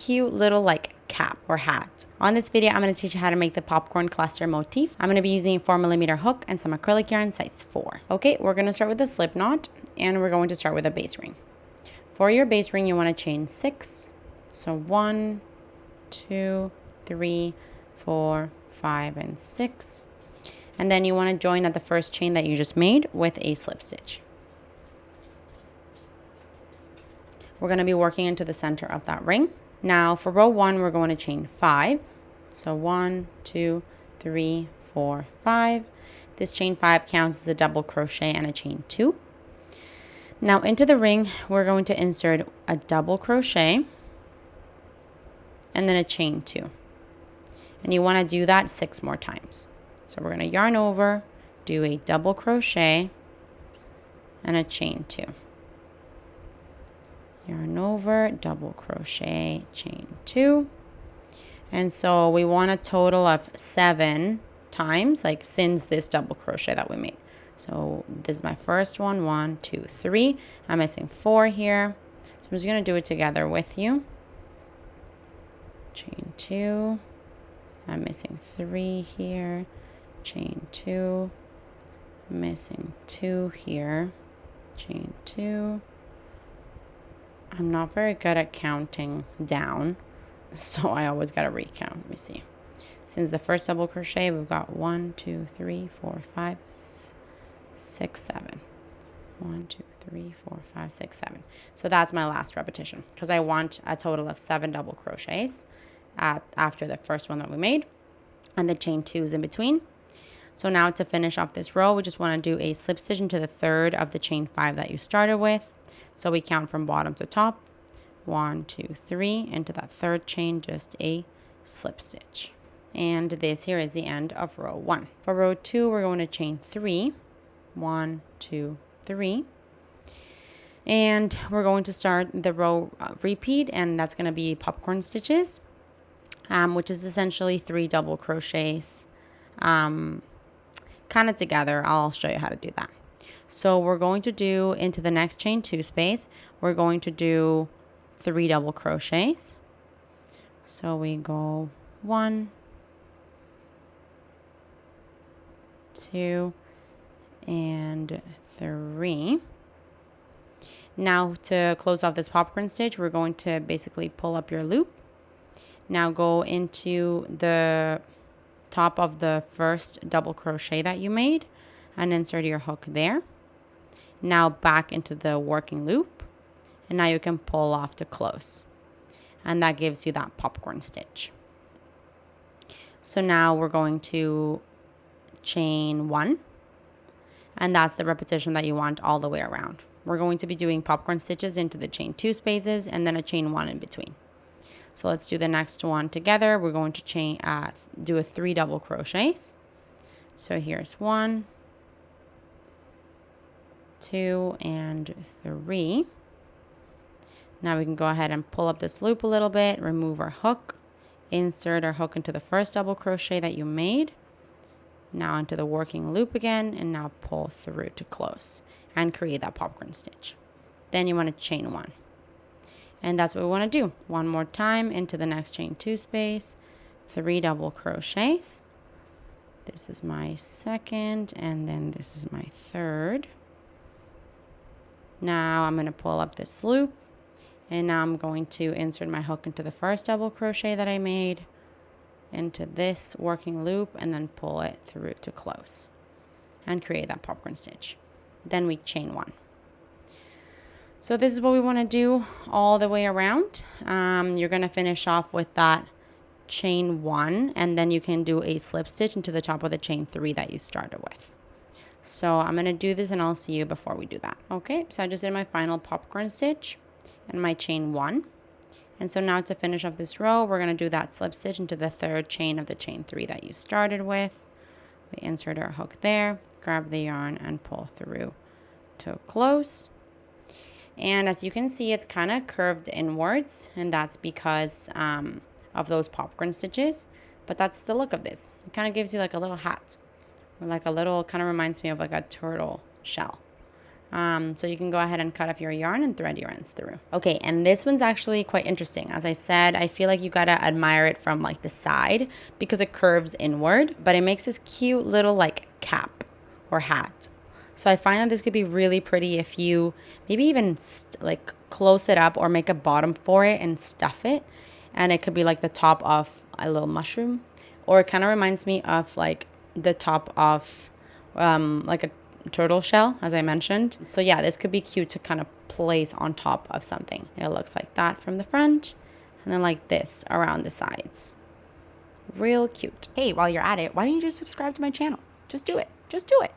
cute little like cap or hat. On this video, I'm going to teach you how to make the popcorn cluster motif. I'm going to be using a 4mm hook and some acrylic yarn size 4. Okay, we're going to start with a slip knot, and we're going to start with a base ring. For your base ring, you want to chain 6. So 1, 2, 3, 4, 5, and 6. And then you want to join at the first chain that you just made with a slip stitch. We're going to be working into the center of that ring. Now for row 1, we're going to chain 5. So 1, 2, 3, 4, 5. This chain 5 counts as a double crochet and a chain 2. Now into the ring, we're going to insert a double crochet and then a chain 2. And you want to do that 6 more times. So we're going to yarn over, do a double crochet and a chain 2. Yarn over, double crochet, chain 2. And so we want a total of 7 times, like since this double crochet that we made. So this is my first one, 1, 2, 3. I'm missing 4 here. So I'm just going to do it together with you. Chain 2. I'm missing 3 here. Chain 2. Missing 2 here. Chain 2. I'm not very good at counting down, so I always got to recount. Let me see. Since the first double crochet, we've got 1, 2, 3, 4, 5, 6, 7. 1, 2, 3, 4, 5, 6, 7. So that's my last repetition because I want a total of 7 double crochets after the first one that we made and the chain 2s in between. So now to finish off this row, we just want to do a slip stitch into the third of the chain 5 that you started with. So we count from bottom to top. 1, 2, 3. Into that third chain, just a slip stitch. And this here is the end of row 1. For row 2, we're going to chain 3. 1, 2, 3. And we're going to start the row repeat, and that's going to be popcorn stitches, which is essentially 3 double crochets kind of together. I'll show you how to do that. So we're going to do into the next chain 2 space, we're going to do 3 double crochets. So we go 1, 2, and 3. Now to close off this popcorn stitch, we're going to basically pull up your loop. Now go into the top of the first double crochet that you made and insert your hook there. Now back into the working loop, and now you can pull off to close, and that gives you that popcorn stitch. So now we're going to chain 1, and that's the repetition that you want all the way around. We're going to be doing popcorn stitches into the chain 2 spaces and then a chain 1 in between. So let's do the next one together. We're going to do a 3 double crochets. So here's 1, 2, and 3. Now we can go ahead and pull up this loop a little bit, remove our hook, insert our hook into the first double crochet that you made, now into the working loop again, and now pull through to close and create that popcorn stitch. Then you want to chain 1. And that's what we want to do. One more time into the next chain 2 space, 3 double crochets. This is my second, and then this is my third. Now I'm going to pull up this loop, and now I'm going to insert my hook into the first double crochet that I made, into this working loop, and then pull it through to close and create that popcorn stitch. Then we chain 1. So this is what we want to do all the way around. You're going to finish off with that chain 1, and then you can do a slip stitch into the top of the chain 3 that you started with. So I'm going to do this, and I'll see you before we do that. Okay, so I just did my final popcorn stitch and my chain 1. And so now to finish off this row, we're going to do that slip stitch into the third chain of the chain 3 that you started with. We insert our hook there, grab the yarn, and pull through to close. And as you can see, it's kind of curved inwards, and that's because of those popcorn stitches. But that's the look of this. It kind of gives you like a little hat, or like a little, kind of reminds me of like a turtle shell. So you can go ahead and cut off your yarn and thread your ends through. Okay, and this one's actually quite interesting. As I said, I feel like you gotta admire it from like the side because it curves inward, but it makes this cute little like cap or hat. So I find that this could be really pretty if you maybe even like close it up or make a bottom for it and stuff it. And it could be like the top of a little mushroom, or it kind of reminds me of like the top of like a turtle shell, as I mentioned. So yeah, this could be cute to kind of place on top of something. It looks like that from the front, and then like this around the sides. Real cute. Hey, while you're at it, why don't you just subscribe to my channel? Just do it. Just do it.